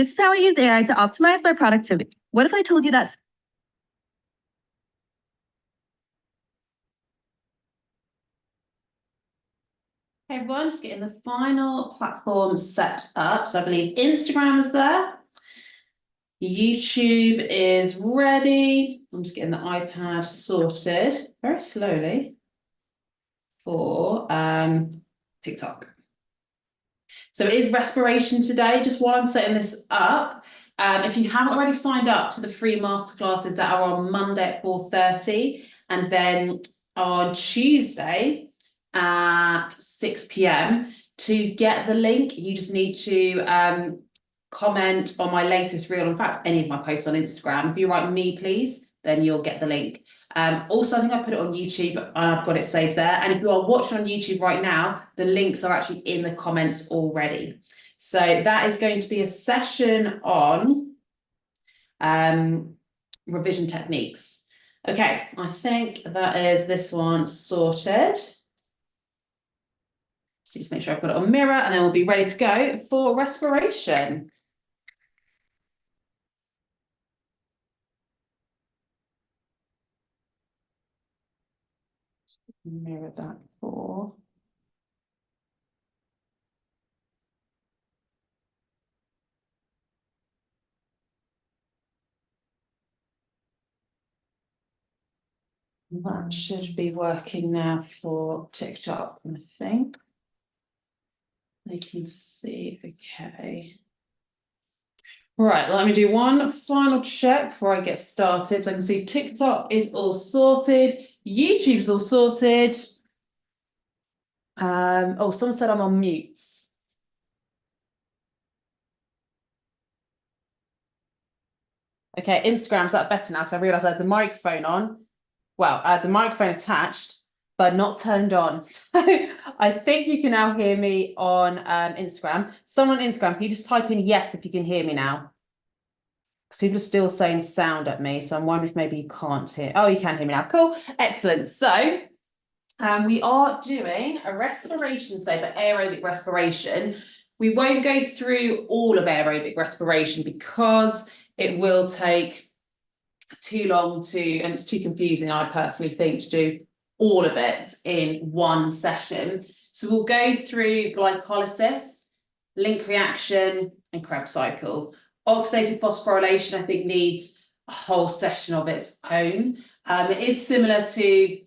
This is how I use AI to optimize my productivity. What if I told you that? Hey everyone, just getting the final platform set up. So I believe Instagram is there. YouTube is ready. I'm just getting the iPad sorted very slowly for TikTok. So it is Respiration today. Just while I'm setting this up, if you haven't already signed up to the free masterclasses that are on Monday at 4:30 and then on Tuesday at 6 p.m. to get the link, you just need to comment on my latest reel. In fact, any of my posts on Instagram. If you write "me, please," then you'll get the link. Also, I think I put it on YouTube and I've got it saved there. And if you are watching on YouTube right now, the links are actually in the comments already. So that is going to be a session on revision techniques. Okay, I think that is this one sorted. Just need to make sure I've got it on mirror and then we'll be ready to go for respiration. Mirror that for. That should be working now for TikTok, I think. They can see, okay. Right, let me do one final check before I get started. So I can see TikTok is all sorted, YouTube's all sorted. Oh, someone said I'm on mute. Okay, Instagram's up better now because I realised I had the microphone on. Well, I had the microphone attached, but not turned on. So I think you can now hear me on Instagram. Someone on Instagram, can you just type in yes if you can hear me now? Because people are still saying sound at me, so I'm wondering if maybe you can't hear. Oh, you can hear me now. Cool, excellent. So we are doing a respiration today, but aerobic respiration. We won't go through all of aerobic respiration because it will take too long and it's too confusing, I personally think, to do all of it in one session. So we'll go through glycolysis, link reaction, and Krebs cycle. Oxidative phosphorylation, I think, needs a whole session of its own. It is similar to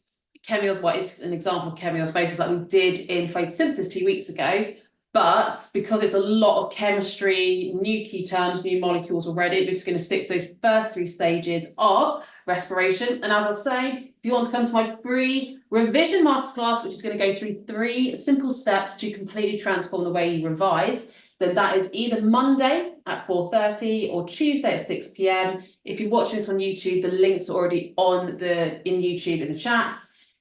it's an example of chemiosmosis like we did in photosynthesis 2 weeks ago. But because it's a lot of chemistry, new key terms, new molecules already, we're just going to stick to those first 3 stages of respiration. And as I say, if you want to come to my free revision masterclass, which is going to go through 3 simple steps to completely transform the way you revise, then that is either Monday at 4:30 or Tuesday at 6 p.m. If you're watching this on YouTube, the links are already in YouTube in the chat.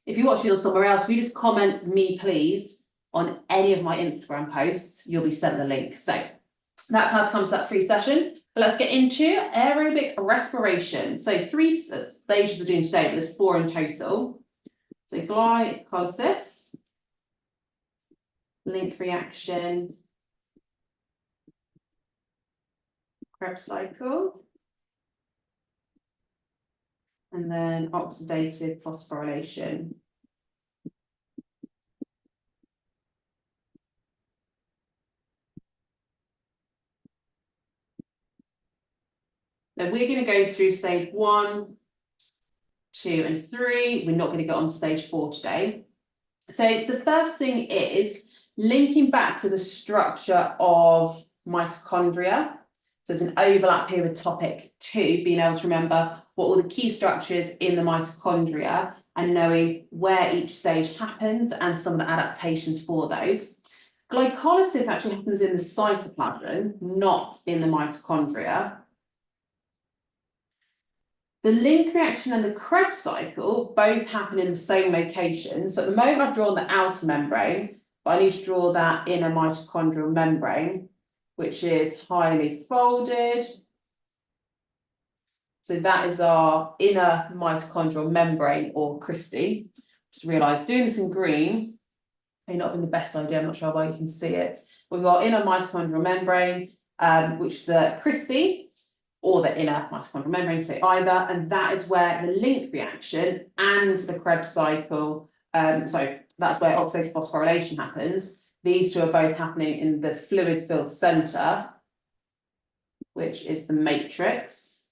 If you're watching it somewhere else, if you just comment "me, please" on any of my Instagram posts, you'll be sent the link. So that's how to come to that free session. But let's get into aerobic respiration. So 3 stages we're doing today, but there's 4 in total. So glycolysis, link reaction, Krebs cycle, and then oxidative phosphorylation. So we're going to go through stage 1, 2, and 3. We're not going to get on stage 4 today. So the first thing is linking back to the structure of mitochondria. So there's an overlap here with topic 2, being able to remember what all the key structures in the mitochondria and knowing where each stage happens and some of the adaptations for those. Glycolysis actually happens in the cytoplasm, not in the mitochondria. The link reaction and the Krebs cycle both happen in the same location. So at the moment I've drawn the outer membrane, but I need to draw that inner mitochondrial membrane, which is highly folded. So that is our inner mitochondrial membrane, or cristae. Just realised doing this in green may not have been the best idea. I'm not sure why you can see it. We've got inner mitochondrial membrane, which is the cristae, or the inner mitochondrial membrane, say either, and that is where the link reaction and the Krebs cycle, so that's where oxidative phosphorylation happens. These two are both happening in the fluid-filled center, which is the matrix.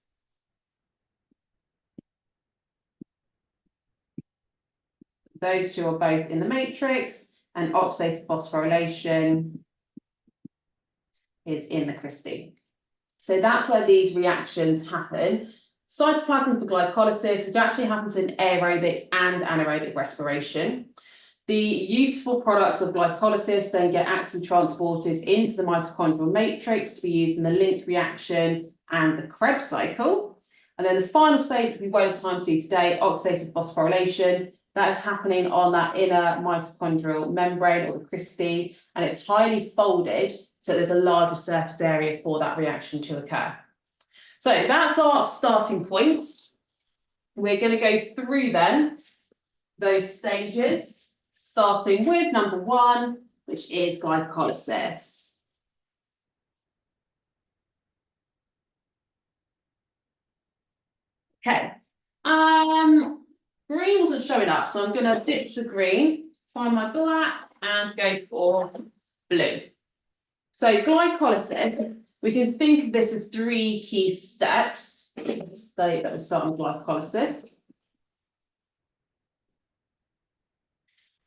Those two are both in the matrix, and oxidative phosphorylation is in the cristae. So that's where these reactions happen. Cytoplasm for glycolysis, which actually happens in aerobic and anaerobic respiration. The useful products of glycolysis then get actively transported into the mitochondrial matrix to be used in the link reaction and the Krebs cycle. And then the final stage, we won't have time to do today, oxidative phosphorylation. That is happening on that inner mitochondrial membrane or the cristae, and it's highly folded, so there's a larger surface area for that reaction to occur. So that's our starting point. We're going to go through then those stages, starting with number 1, which is glycolysis. Okay. Green wasn't showing up, so I'm going to ditch the green, find my black, and go for blue. So glycolysis, we can think of this as 3 key steps. State that we're starting with glycolysis.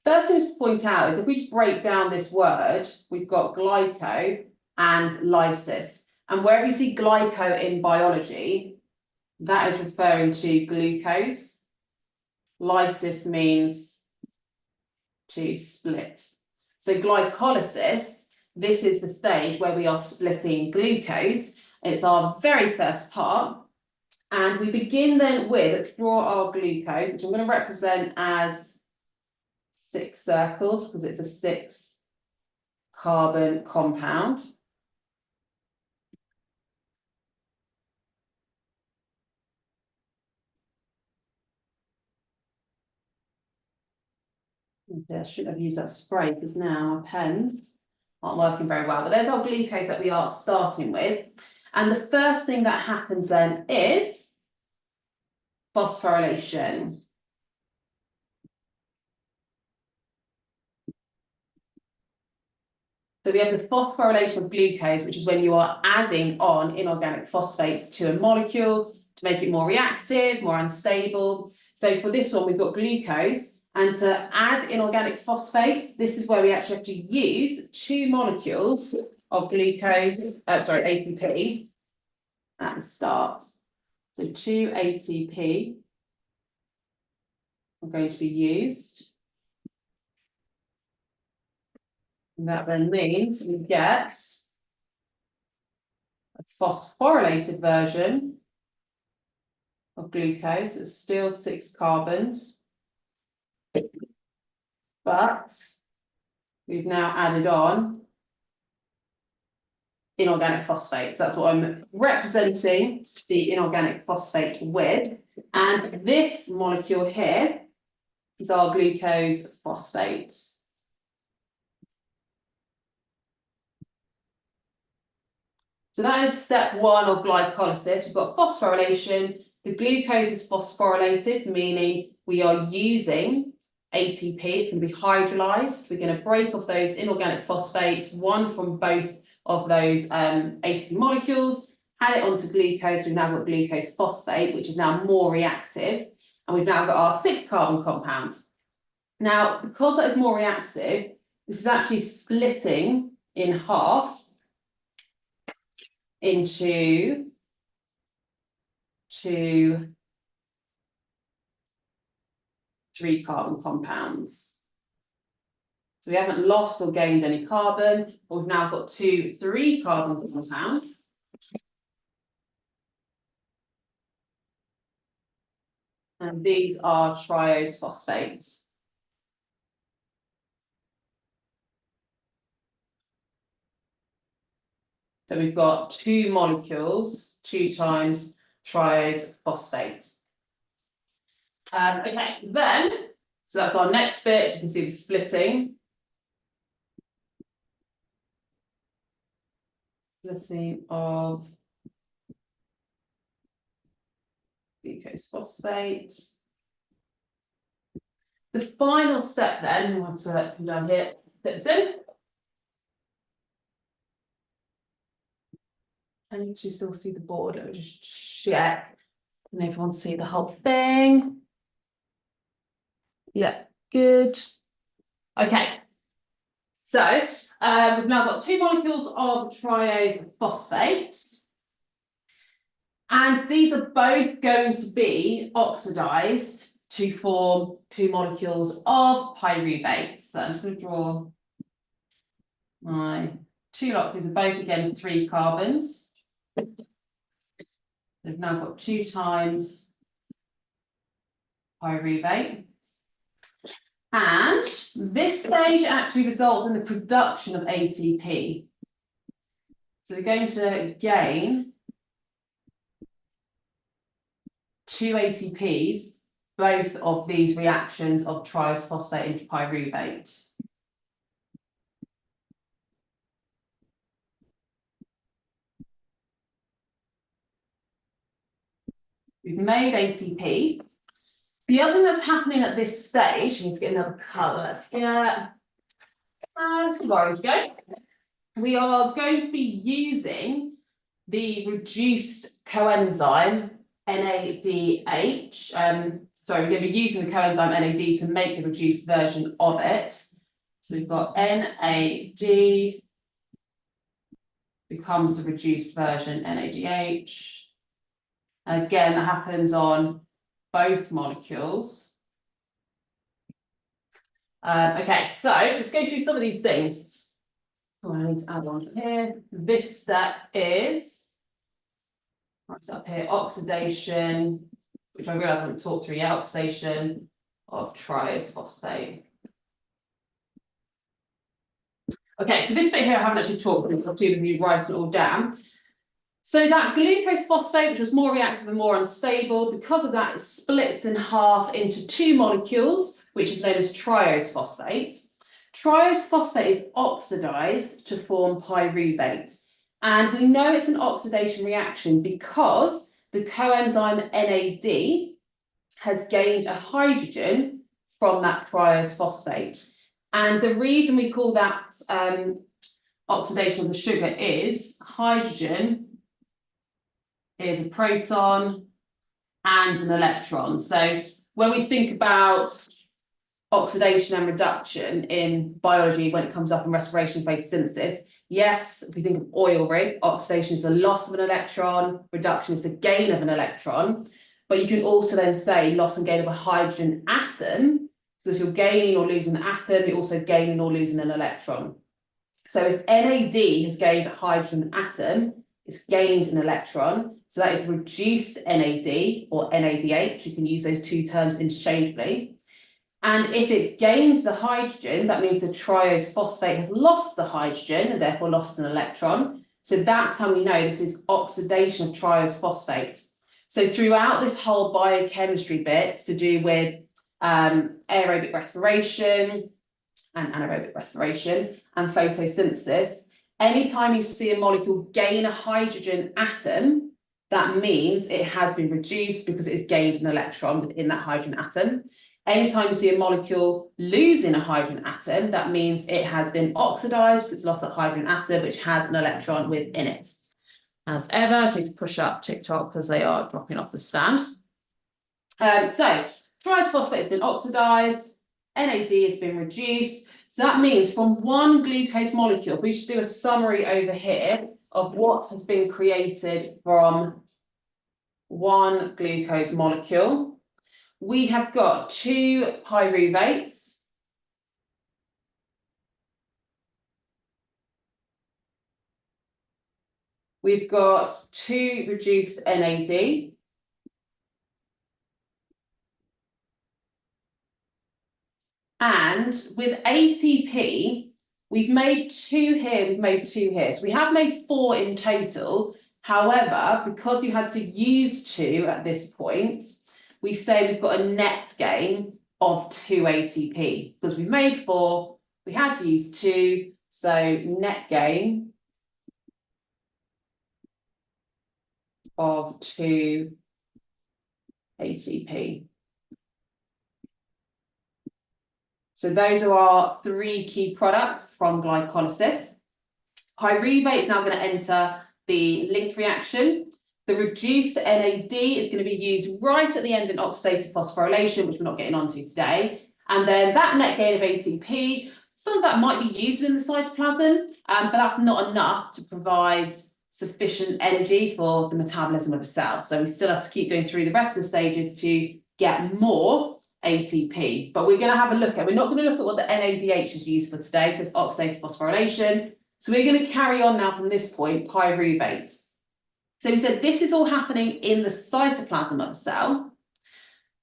First thing to point out is if we just break down this word, we've got glyco and lysis. And wherever you see glyco in biology, that is referring to glucose. Lysis means to split. So glycolysis, this is the stage where we are splitting glucose. It's our very first part. And we begin then with, draw our glucose, which I'm going to represent as 6 circles because it's a 6-carbon compound. I should have used that spray because now my pens aren't working very well. But there's our glucose that we are starting with. And the first thing that happens then is phosphorylation. So we have the phosphorylation of glucose, which is when you are adding on inorganic phosphates to a molecule to make it more reactive, more unstable. So for this one, we've got glucose. And to add inorganic phosphates, this is where we actually have to use 2 molecules of glucose, ATP at the start. So 2 ATP are going to be used. And that then means we get a phosphorylated version of glucose. It's still 6 carbons. But we've now added on inorganic phosphates. That's what I'm representing the inorganic phosphate with. And this molecule here is our glucose phosphate. So that is step 1 of glycolysis. We've got phosphorylation. The glucose is phosphorylated, meaning we are using ATP. It's going to be hydrolyzed. We're going to break off those inorganic phosphates, one from both of those ATP molecules, add it onto glucose. We've now got glucose phosphate, which is now more reactive. And we've now got our 6-carbon compound. Now, because that is more reactive, this is actually splitting in half into 2 3-carbon compounds. So we haven't lost or gained any carbon, but we've now got 2 3-carbon compounds. And these are triose phosphates. So we've got 2 molecules, 2 times triose phosphate. Okay, then, so that's our next bit. You can see the splitting. glycine of glucose phosphate. The final step then, once I come down here, put this in. And you can still see the board. Let me just check. And everyone see the whole thing. Yeah, good. Okay. So we've now got 2 molecules of triose phosphate. And these are both going to be oxidized to form 2 molecules of pyruvate. So I'm just going to draw my 2 lots. These are both again 3 carbons. They've now got 2 times pyruvate. And this stage actually results in the production of ATP. So we're going to gain 2 ATPs, both of these reactions of triose phosphate into pyruvate. We've made ATP. The other thing that's happening at this stage, we need to get another colour. Let's get some orange go. We are going to be using the reduced coenzyme NADH. Sorry, we're going to be using the coenzyme NAD to make the reduced version of it. So we've got NAD becomes the reduced version NADH. And again, that happens on both molecules. Okay, so let's go through some of these things. Oh, I need to add on here. This step is, what's up here, oxidation, which I realise I haven't talked through yet, oxidation of triose phosphate. Okay, so this bit here I haven't actually talked through, I'm too busy writing it all down. So that glucose phosphate, which was more reactive and more unstable, because of that, it splits in half into 2 molecules, which is known as triose phosphate. Triose phosphate is oxidized to form pyruvate. And we know it's an oxidation reaction because the coenzyme NAD has gained a hydrogen from that triose phosphate. And the reason we call that oxidation of the sugar is hydrogen is a proton and an electron. So when we think about oxidation and reduction in biology, when it comes up in respiration photosynthesis, yes, if we think of oil rig, oxidation is the loss of an electron, reduction is the gain of an electron. But you can also then say loss and gain of a hydrogen atom, because you're gaining or losing an atom, you're also gaining or losing an electron. So if NAD has gained a hydrogen atom, it's gained an electron. So that is reduced NAD or NADH. You can use those 2 terms interchangeably. And if it's gained the hydrogen, that means the triose phosphate has lost the hydrogen and therefore lost an electron. So that's how we know this is oxidation of triose phosphate. So throughout this whole biochemistry bit to do with aerobic respiration and anaerobic respiration and photosynthesis, anytime you see a molecule gain a hydrogen atom, that means it has been reduced because it has gained an electron within that hydrogen atom. Anytime you see a molecule losing a hydrogen atom, that means it has been oxidized because it's lost that hydrogen atom, which has an electron within it. As ever, I need to push up TikTok because they are dropping off the stand. So triose phosphate has been oxidized, NAD has been reduced. So that means from one glucose molecule, we should do a summary over here of what has been created from one glucose molecule. We have got 2 pyruvates. We've got 2 reduced NAD. And with ATP, we've made 2 here, we've made 2 here. So we have made 4 in total. However, because you had to use 2 at this point, we say we've got a net gain of 2 ATP. Because we made 4, we had to use 2, so net gain of 2 ATP. So those are our 3 key products from glycolysis. Pyruvate is now going to enter the link reaction. The reduced NAD is going to be used right at the end in oxidative phosphorylation, which we're not getting onto today. And then that net gain of ATP, some of that might be used within the cytoplasm, but that's not enough to provide sufficient energy for the metabolism of a cell. So we still have to keep going through the rest of the stages to get more ATP. But we're going to have a look at, we're not going to look at what the NADH is used for today, because it's oxidative phosphorylation. So we're going to carry on now from this point, pyruvate. So we said this is all happening in the cytoplasm of a cell.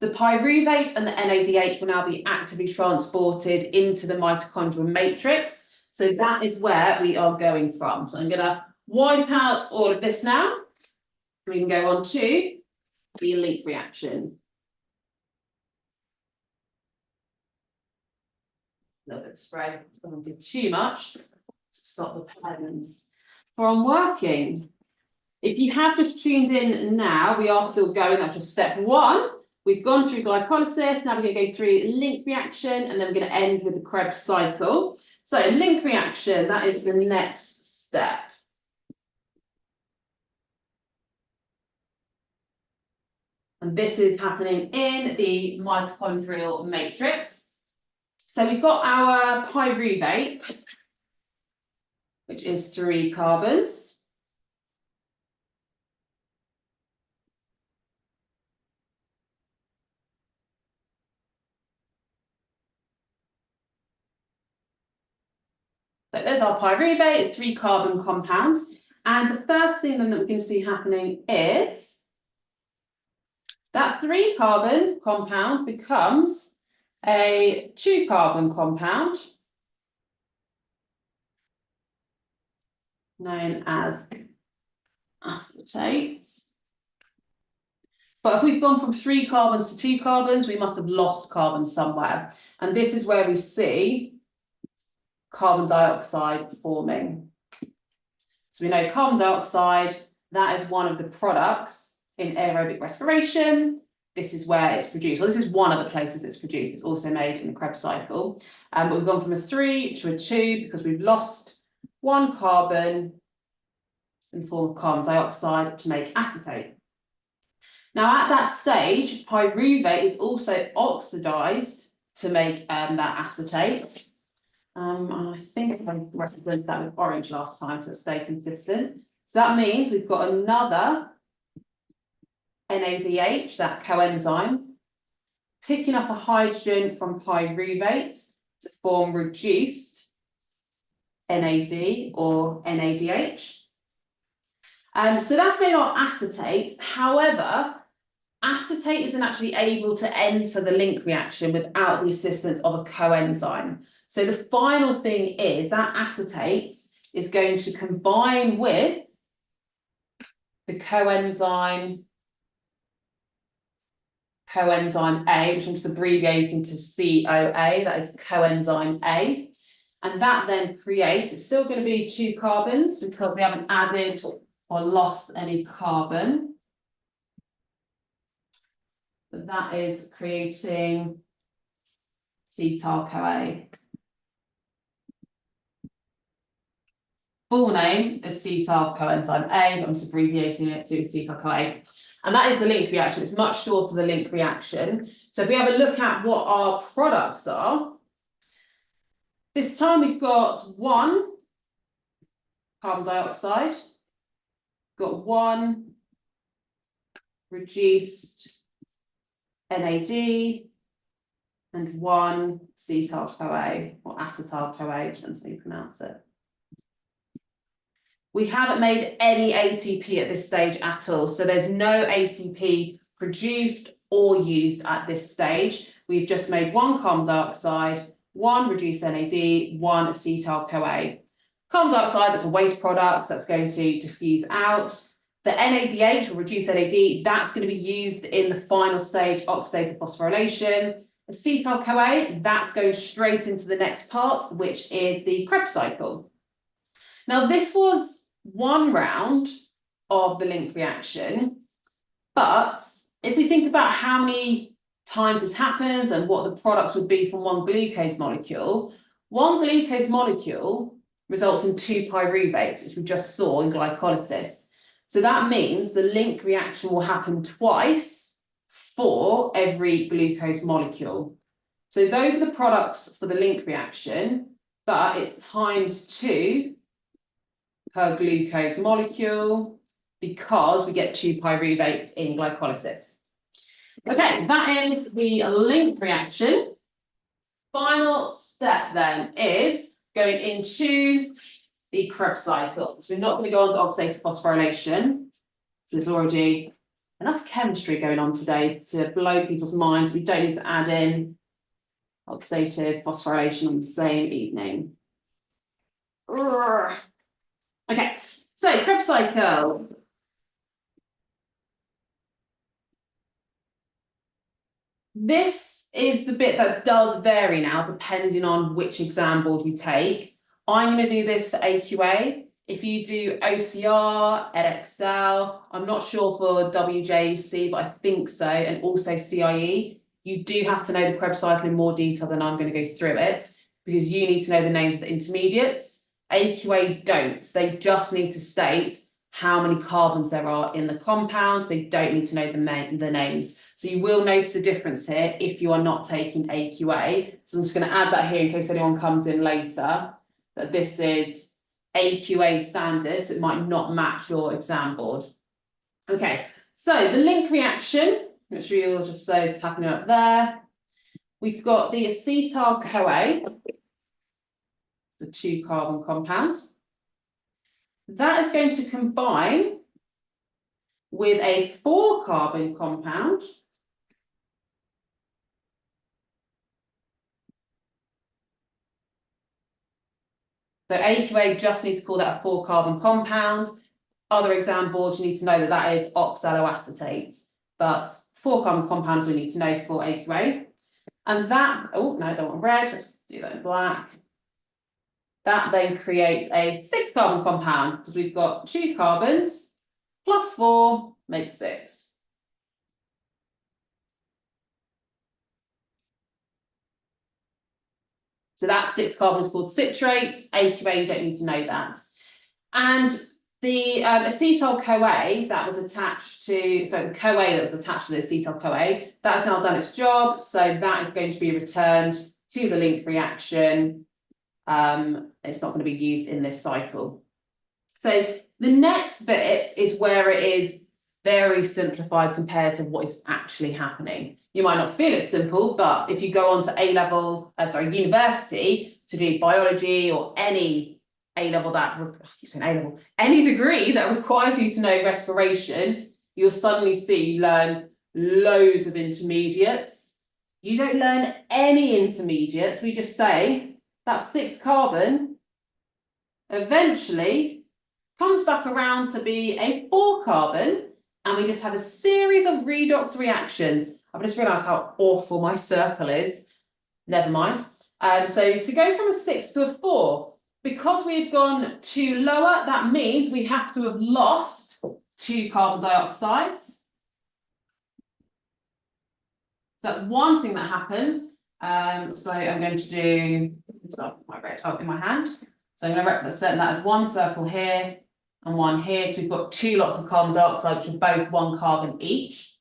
The pyruvate and the NADH will now be actively transported into the mitochondrial matrix. So that is where we are going from. So I'm going to wipe out all of this now. We can go on to the link reaction. A little bit of spray, don't do too much to stop the pens from working. If you have just tuned in now, we are still going. That's just step 1. We've gone through glycolysis. Now we're going to go through link reaction, and then we're going to end with the Krebs cycle. So link reaction, that is the next step. And this is happening in the mitochondrial matrix. So we've got our pyruvate, which is 3 carbons. So there's our pyruvate, 3 carbon compounds. And the first thing that we can see happening is that 3 carbon compound becomes a 2 carbon compound known as acetate. But if we've gone from 3 carbons to 2 carbons, we must have lost carbon somewhere. And this is where we see carbon dioxide forming. So we know carbon dioxide, that is one of the products in aerobic respiration. This is where it's produced. Well, this is one of the places it's produced. It's also made in the Krebs cycle. But we've gone from a 3 to a 2 because we've lost 1 carbon in the form of carbon dioxide to make acetate. Now at that stage, pyruvate is also oxidized to make that acetate. And I think I represented that with orange last time, so stay consistent. So that means we've got another NADH, that coenzyme, picking up a hydrogen from pyruvate to form reduced NAD or NADH. So that's made our acetate. However, acetate isn't actually able to enter the link reaction without the assistance of a coenzyme. So the final thing is that acetate is going to combine with the coenzyme A, which I'm just abbreviating to CoA, that is coenzyme A. And that then creates, it's still going to be 2 carbons because we haven't added or lost any carbon. But that is creating acetyl-CoA. Full name is acetyl coenzyme A, but I'm just abbreviating it to acetyl-CoA. And that is the link reaction. It's much shorter the link reaction. So if we have a look at what our products are, this time we've got 1 carbon dioxide, got 1 reduced NAD, and 1 acetyl-CoA, or acetyl-CoA, depends how you pronounce it. We haven't made any ATP at this stage at all. So there's no ATP produced or used at this stage. We've just made 1 carbon dioxide, 1 reduced NAD, 1 acetyl-CoA. Carbon dioxide, that's a waste product, so that's going to diffuse out. The NADH, or reduced NAD, that's going to be used in the final stage, oxidative phosphorylation. Acetyl-CoA, that's going straight into the next part, which is the Krebs cycle. Now, this was one round of the link reaction. But if we think about how many times this happens and what the products would be from one glucose molecule results in 2 pyruvates, which we just saw in glycolysis. So that means the link reaction will happen twice for every glucose molecule. So those are the products for the link reaction, but it's times 2 per glucose molecule because we get 2 pyruvates in glycolysis. Okay, that is the link reaction. Final step then is going into the Krebs cycle. So we're not going to go on to oxidative phosphorylation. There's already enough chemistry going on today to blow people's minds. We don't need to add in oxidative phosphorylation on the same evening. Okay, so Krebs cycle. This is the bit that does vary now, depending on which exam board you take. I'm going to do this for AQA. If you do OCR, EdXL, I'm not sure for WJC, but I think so, and also CIE, you do have to know the Krebs cycle in more detail than I'm going to go through it, because you need to know the names of the intermediates. AQA don't. They just need to state how many carbons there are in the compound. They don't need to know the names. So you will notice a difference here if you are not taking AQA. So I'm just going to add that here in case anyone comes in later, that this is AQA standard, so it might not match your exam board. Okay, so the link reaction, which we'll just say is happening up there. We've got the acetyl-CoA, the 2-carbon compound. That is going to combine with a 4-carbon compound. So AQA just need to call that a 4-carbon compound. Other exam boards, you need to know that that is oxaloacetate. But 4-carbon compounds we need to know for AQA. And that, oh, no, I don't want red, let's do that in black. That then creates a 6-carbon compound because we've got 2 carbons plus 4 makes 6. So that 6 carbon is called citrate. AQA, you don't need to know that. And the acetyl-CoA that was attached to, so the CoA that was attached to the acetyl-CoA, that has now done its job. So that is going to be returned to the link reaction. It's not going to be used in this cycle. So the next bit is where it is very simplified compared to what is actually happening. You might not feel it simple, but if you go on to university to do biology or any A-level any degree that requires you to know respiration, you'll suddenly see you learn loads of intermediates. You don't learn any intermediates. We just say that 6 carbon eventually comes back around to be a 4 carbon, and we just have a series of redox reactions. I've just realised how awful my circle is. Never mind. So to go from a 6 to a 4, because we've gone too lower, that means we have to have lost 2 carbon dioxides. So that's one thing that happens. So I'm going to do my red in my hand. So I'm going to represent that as one circle here and one here. So we've got 2 lots of carbon dioxide, which are both 1 carbon each.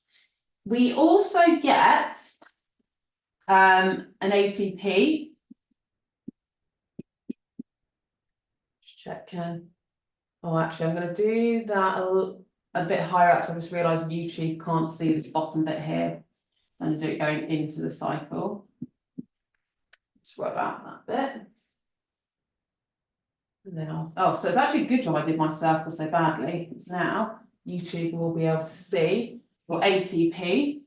We also get an ATP. Check. Oh, actually, I'm going to do that a bit higher up. So I just realised YouTube can't see this bottom bit here. I'm going to do it going into the cycle. Let's worry about that bit. And then so it's actually a good job I did my circle so badly, because now YouTube will be able to see your ATP.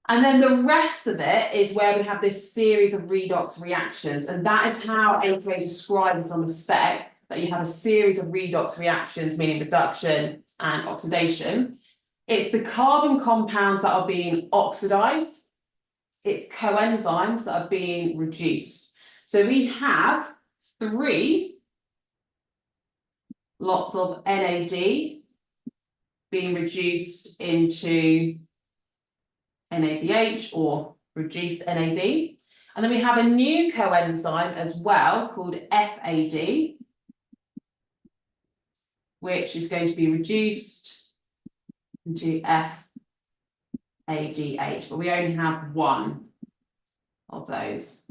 And then the rest of it is where we have this series of redox reactions. And that is how AQA describes on the spec, that you have a series of redox reactions, meaning reduction and oxidation. It's the carbon compounds that are being oxidized. It's coenzymes that are being reduced. So we have 3 lots of NAD being reduced into NADH or reduced NAD. And then we have a new coenzyme as well called FAD, which is going to be reduced into FADH, but we only have one of those.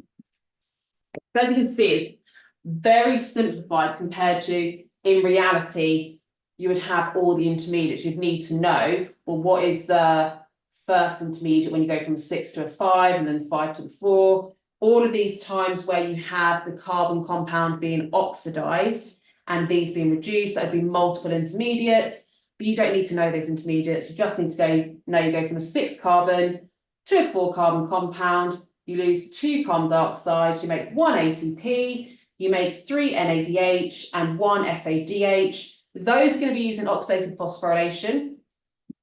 So as you can see, it's very simplified compared to, in reality, you would have all the intermediates. You'd need to know, well, what is the first intermediate when you go from a 6 to a 5 and then 5 to the 4? All of these times where you have the carbon compound being oxidized and these being reduced, that would be multiple intermediates, but you don't need to know those intermediates. You just need to know you go from a 6 carbon to a 4 carbon compound, you lose 2 carbon dioxide, you make 1 ATP, you make 3 NADH and 1 FADH. Those are going to be used in oxidative phosphorylation.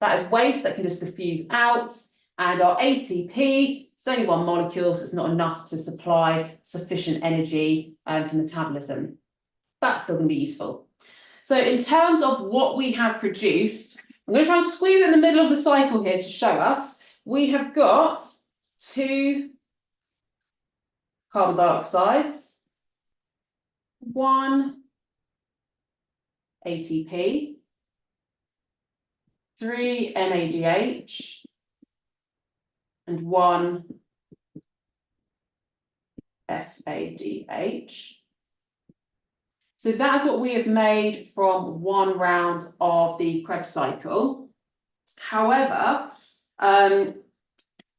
That is waste that can just diffuse out. And our ATP, it's only one molecule, so it's not enough to supply sufficient energy for metabolism. That's still going to be useful. So in terms of what we have produced, I'm going to try and squeeze it in the middle of the cycle here to show us. We have got 2 carbon dioxides, 1 ATP, 3 NADH, and 1 FADH. So that's what we have made from one round of the Krebs cycle. However,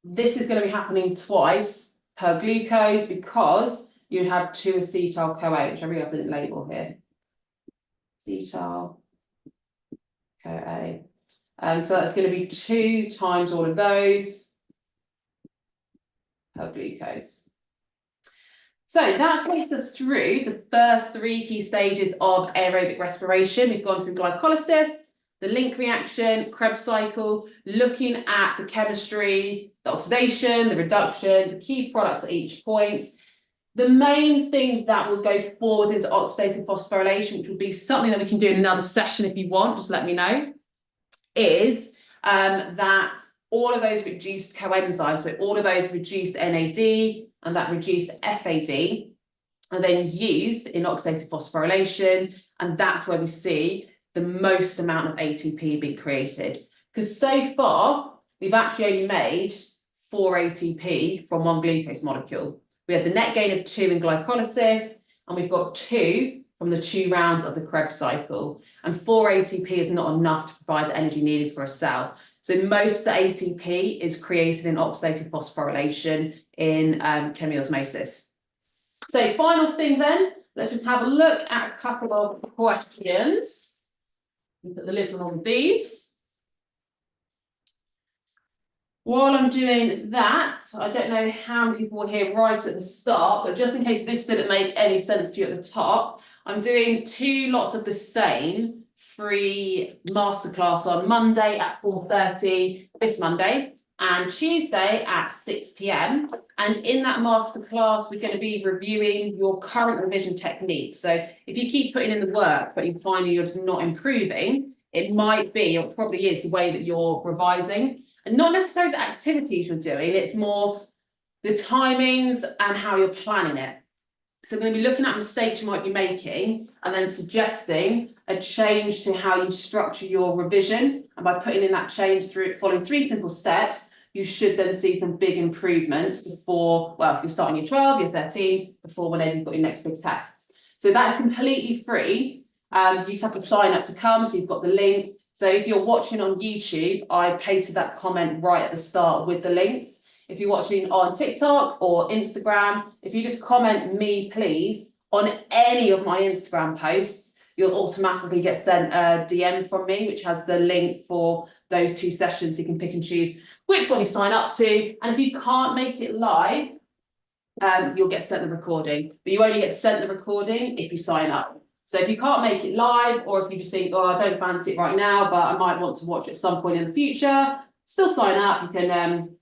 this is going to be happening twice per glucose because you have 2 acetyl-CoA, which I realise I didn't label here. Acetyl-CoA. So that's going to be 2 times all of those per glucose. So that takes us through the first 3 key stages of aerobic respiration. We've gone through glycolysis, the link reaction, Krebs cycle, looking at the chemistry, the oxidation, the reduction, the key products at each point. The main thing that will go forward into oxidative phosphorylation, which will be something that we can do in another session if you want, just let me know, is that all of those reduced coenzymes, so all of those reduced NAD and that reduced FAD are then used in oxidative phosphorylation, and that's where we see the most amount of ATP being created. Because so far, we've actually only made 4 ATP from 1 glucose molecule. We had the net gain of 2 in glycolysis, and we've got 2 from the 2 rounds of the Krebs cycle. And 4 ATP is not enough to provide the energy needed for a cell. So most of the ATP is created in oxidative phosphorylation in chemiosmosis. So final thing then, let's just have a look at a couple of questions. We put the lids on all of these. While I'm doing that, I don't know how many people were here right at the start, but just in case this didn't make any sense to you at the top, I'm doing 2 lots of the same free masterclass on Monday at 4:30 this Monday and Tuesday at 6 p.m. And in that masterclass, we're going to be reviewing your current revision technique. So if you keep putting in the work, but you're finding you're just not improving, it might be, or probably is, the way that you're revising. And not necessarily the activities you're doing, it's more the timings and how you're planning it. So we're going to be looking at mistakes you might be making and then suggesting a change to how you structure your revision. And by putting in that change through following 3 simple steps, you should then see some big improvements before, well, if you're starting year 12, year 13, before whenever you've got your next big tests. So that is completely free. You just have to sign up to come, so you've got the link. So if you're watching on YouTube, I pasted that comment right at the start with the links. If you're watching on TikTok or Instagram, if you just comment "me, please" on any of my Instagram posts, you'll automatically get sent a DM from me, which has the link for those 2 sessions. You can pick and choose which one you sign up to. And if you can't make it live, you'll get sent the recording. But you only get sent the recording if you sign up. So if you can't make it live, or if you just think, oh, I don't fancy it right now, but I might want to watch it at some point in the future, still sign up. You can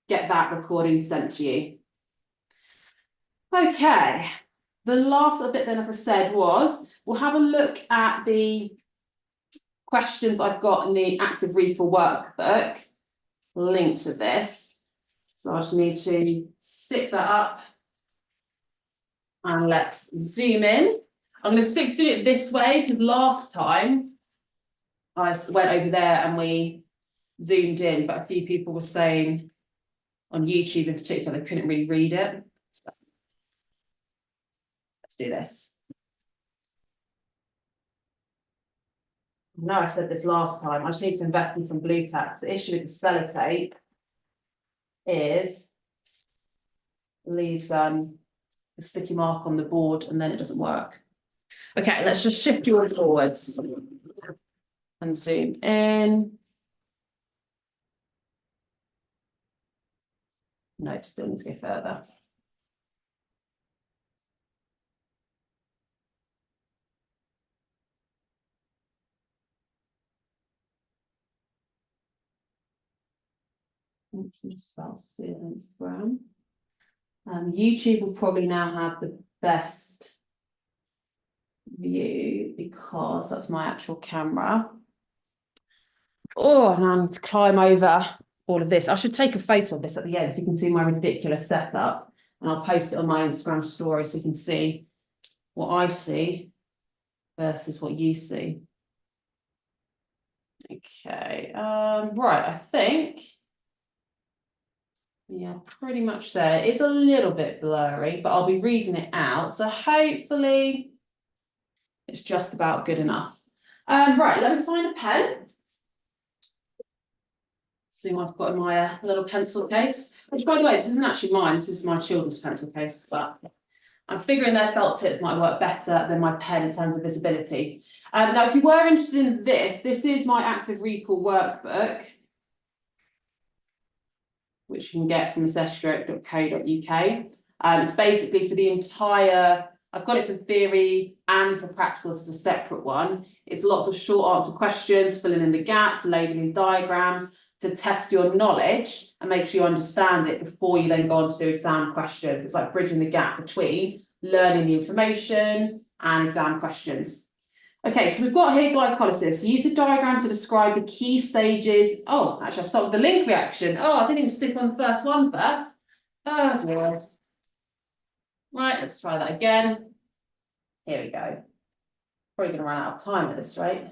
get that recording sent to you. Okay, the last little bit then, as I said, was we'll have a look at the questions I've got in the active recall workbook linked to this. So I just need to stick that up and let's zoom in. I'm going to stick to it this way because last time I went over there and we zoomed in, but a few people were saying on YouTube in particular, they couldn't really read it. So let's do this. No, I said this last time. I just need to invest in some blue tack. The issue with the sellotape is leaves a sticky mark on the board and then it doesn't work. Okay, let's just shift you all forwards and zoom in. No, still need to go further. Just about see it on Instagram. YouTube will probably now have the best view because that's my actual camera. Oh, and I need to climb over all of this. I should take a photo of this at the end so you can see my ridiculous setup, and I'll post it on my Instagram story so you can see what I see versus what you see. Okay, right, I think, yeah, pretty much there. It's a little bit blurry, but I'll be reading it out, so hopefully it's just about good enough. Right, let me find a pen. See what I've got in my little pencil case, which, by the way, this isn't actually mine. This is my children's pencil case, but I'm figuring their felt tip might work better than my pen in terms of visibility. Now, if you were interested in this is my active recall workbook, which you can get from estruch.co.uk. It's basically for the entire, I've got it for theory and for practicals as a separate one. It's lots of short answer questions, filling in the gaps, labelling diagrams, to test your knowledge and make sure you understand it before you then go on to do exam questions. It's like bridging the gap between learning the information and exam questions. Okay, so we've got here glycolysis. Use a diagram to describe the key stages. Oh, actually, I've started with the link reaction. Oh, I didn't even stick on the first one first. Oh, dear. Right, let's try that again. Here we go. Probably going to run out of time at this rate.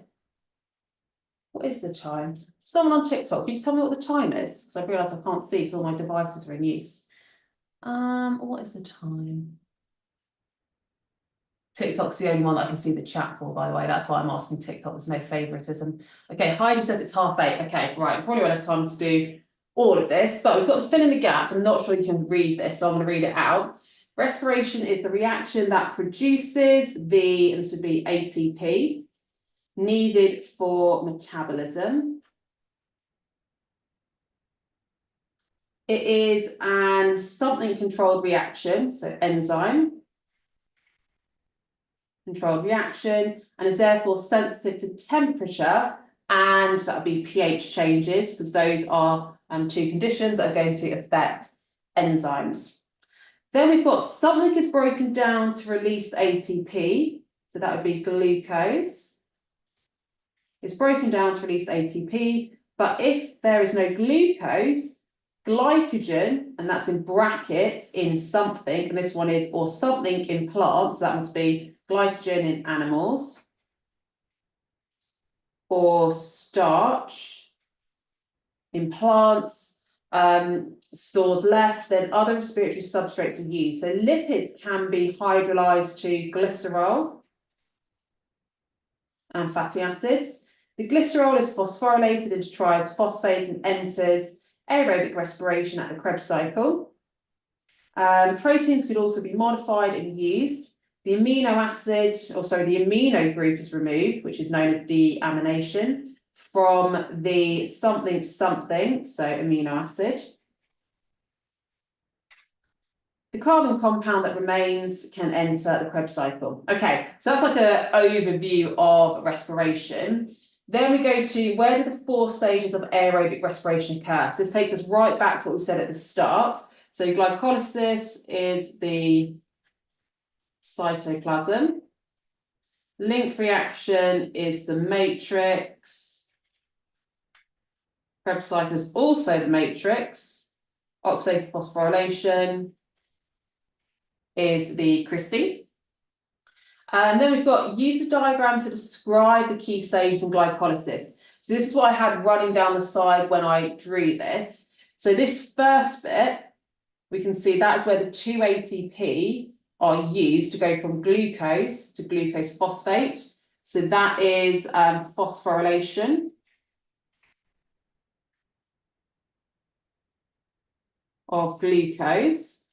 What is the time? Someone on TikTok, can you tell me what the time is? Because I realise I can't see because all my devices are in use. What is the time? TikTok's the only one that I can see the chat for, by the way. That's why I'm asking TikTok. There's no favoritism. Okay, Heidi says it's 8:30. Okay, right. Probably won't have time to do all of this, but we've got to fill in the gaps. I'm not sure you can read this, so I'm going to read it out. Respiration is the reaction that produces the, and this would be ATP, needed for metabolism. It is an something controlled reaction, so enzyme controlled reaction, and is therefore sensitive to temperature, and that would be pH changes, because those are two conditions that are going to affect enzymes. Then we've got something is broken down to release ATP, so that would be glucose. It's broken down to release ATP, but if there is no glucose, glycogen, and that's in brackets, in something, and this one is, or something in plants, so that must be glycogen in animals, or starch in plants, stores left, then other respiratory substrates are used. So lipids can be hydrolyzed to glycerol and fatty acids. The glycerol is phosphorylated into triphosphate and enters aerobic respiration at the Krebs cycle. Proteins could also be modified and used. The amino acid, or sorry, the amino group is removed, which is known as deamination, from the something, so amino acid. The carbon compound that remains can enter the Krebs cycle. Okay, so that's like an overview of respiration. Then we go to, where do the 4 stages of aerobic respiration occur? So this takes us right back to what we said at the start. So glycolysis is the cytoplasm. Link reaction is the matrix. Krebs cycle is also the matrix. Oxidative phosphorylation is the crystine. And then we've got use the diagram to describe the key stages in glycolysis. So this is what I had running down the side when I drew this. So this first bit, we can see that's where the 2 ATP are used to go from glucose to glucose phosphate. So that is phosphorylation of glucose.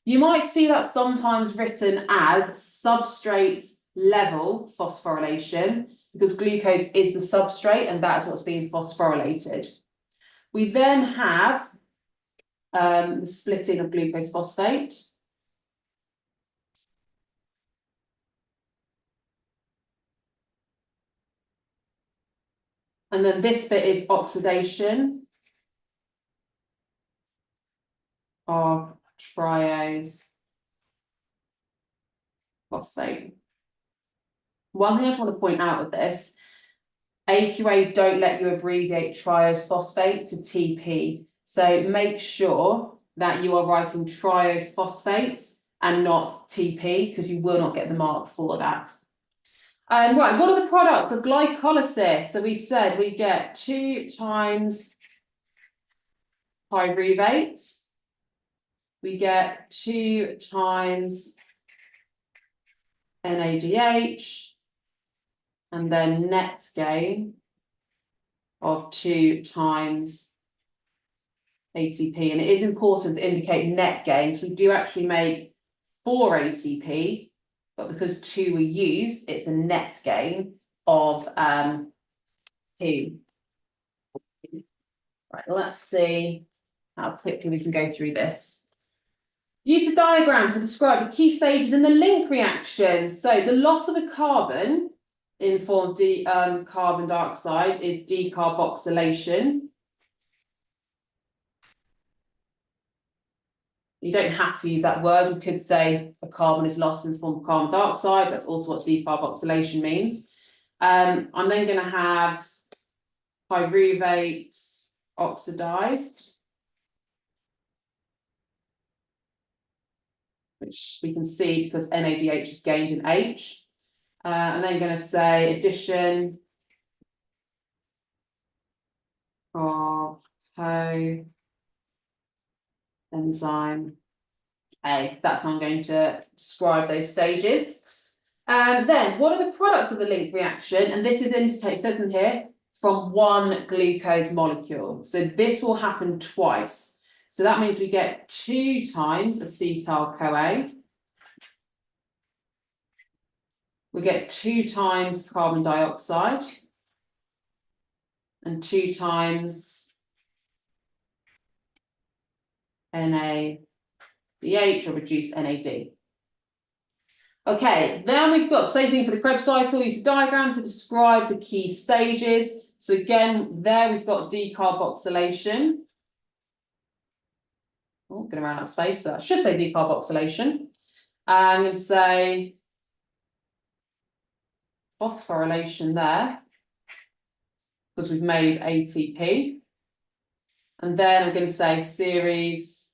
You might see that sometimes written as substrate level phosphorylation because glucose is the substrate and that's what's being phosphorylated. We then have the splitting of glucose phosphate. And then this bit is oxidation of triose phosphate. One thing I just want to point out with this, AQA don't let you abbreviate triose phosphate to TP. So make sure that you are writing triose phosphate and not TP because you will not get the mark for that. Right, what are the products of glycolysis? So we said we get 2 times pyruvate. We get 2 times NADH, and then net gain of 2 times ATP. And it is important to indicate net gain. So we do actually make 4 ATP, but because 2 were used, it's a net gain of 2. Right, let's see how quickly we can go through this. Use the diagram to describe the key stages in the link reaction. So the loss of a carbon in form of carbon dioxide is decarboxylation. You don't have to use that word. You could say a carbon is lost in the form of carbon dioxide. That's also what decarboxylation means. I'm then going to have pyruvate oxidized, which we can see because NADH is gained in H. I'm then going to say addition of coenzyme A. That's how I'm going to describe those stages. Then what are the products of the link reaction? And this is indicated, it says in here, from 1 glucose molecule. So this will happen twice. So that means we get 2 times acetyl-CoA. We get 2 times carbon dioxide and 2 times NADH or reduced NAD. Okay, then we've got the same thing for the Krebs cycle. Use a diagram to describe the key stages. So again, there we've got decarboxylation. Oh, going to run out of space for that. I should say decarboxylation. I'm going to say phosphorylation there because we've made ATP. And then I'm going to say series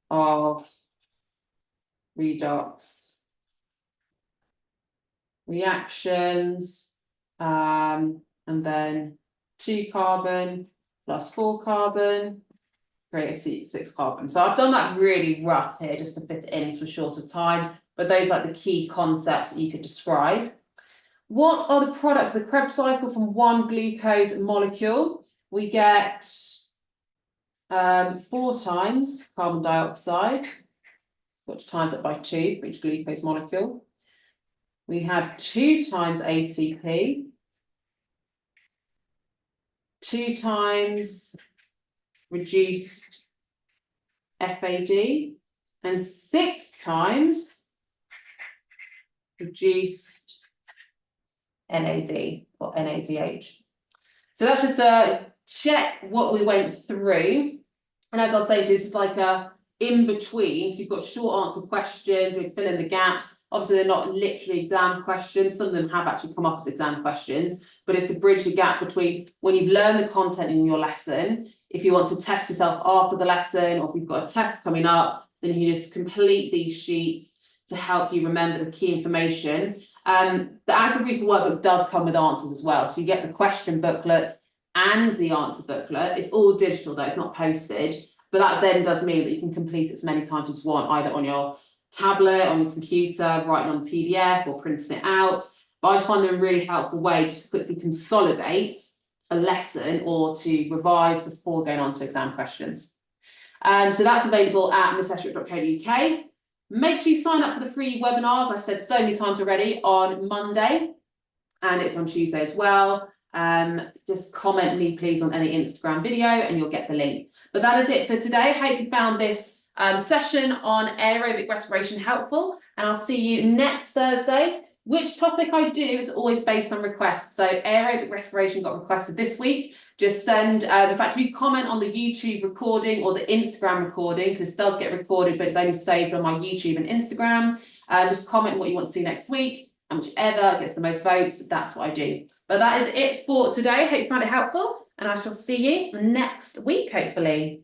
of redox reactions, and then 2 carbon plus 4 carbon, create a 6 carbon. So I've done that really rough here just to fit it into a shorter time, but those are like the key concepts that you could describe. What are the products of the Krebs cycle from 1 glucose molecule? We get 4 times carbon dioxide. Got to times it by 2 for each glucose molecule. We have 2 times ATP, 2 times reduced FAD, and 6 times reduced NAD or NADH. So that's just a check what we went through. And as I'd say, this is like a in between, you've got short answer questions, we fill in the gaps. Obviously, they're not literally exam questions. Some of them have actually come up as exam questions, but it's to bridge the gap between when you've learned the content in your lesson. If you want to test yourself after the lesson, or if you've got a test coming up, then you just complete these sheets to help you remember the key information. The active recall workbook does come with answers as well. So you get the question booklet and the answer booklet. It's all digital though, it's not postage. But that then does mean that you can complete it as many times as you want, either on your tablet, on your computer, writing on the PDF or printing it out. But I just find them a really helpful way to quickly consolidate a lesson or to revise before going on to exam questions. So that's available at missestruch.co.uk. Make sure you sign up for the free webinars. I've said so many times already, on Monday, and it's on Tuesday as well. Just comment me please on any Instagram video and you'll get the link. But that is it for today. Hope you found this session on aerobic respiration helpful, and I'll see you next Thursday. Which topic I do is always based on requests. So aerobic respiration got requested this week. Just send, in fact, if you comment on the YouTube recording or the Instagram recording, because this does get recorded, but it's only saved on my YouTube and Instagram, just comment what you want to see next week, and whichever gets the most votes, that's what I do. But that is it for today. Hope you found it helpful, and I shall see you next week, hopefully.